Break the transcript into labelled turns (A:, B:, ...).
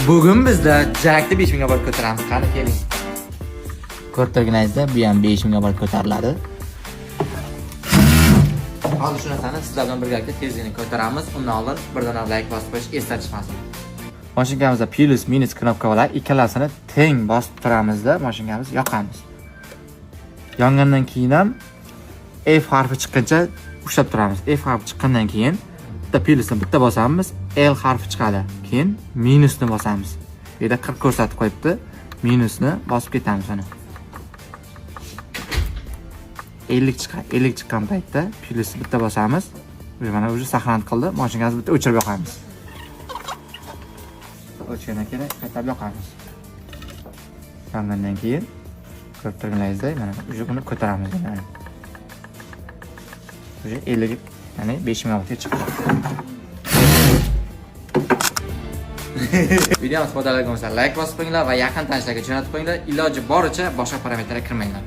A: Bugun bizda jackni 5000 ga borib ko'taramiz. Qani keling. Ko'rib turganingizda bu ham 5000 ga borib ko'tariladi. Hozir shu narsani sizlar bilan birgalikda tezlikni ko'taramiz. Undan oldin birdan like bosib qo'yish esda chiqmasin. Mashinamizda plus minus knopkalar ikkalasini teng bosib turamizda mashinamizni yoqamiz. Yongandan keyin ham F harfi chiqqancha ushlab turamiz. F harfi chiqqandan keyin bitta plusni bitta bosamiz, L harfi chiqadi. Keyin minusni bosamiz. Bu yerda 40 ko'rsatib qo'yibdi. Minusni bosib ketamiz ana. 50 chiqadi. 50 chiqqan paytda plusni bitta bosamiz. Mana o'zi saqlanib qildi. Mashinamizni bitta o'chirib yoqamiz. O'chirgandan keyin qaytarib yoqamiz. Yoqgandan keyin ko'rib turganingizdek mana o'zi buni ko'taramiz mana. O'zi 50 ya'ni 5000 ga chiqdi. Videomiz foydali bo'lsa like bosib qo'yinglar va yaqin tanishlarga jo'natib qo'yinglar. Iloji boricha boshqa parametrlarga kirmanglar.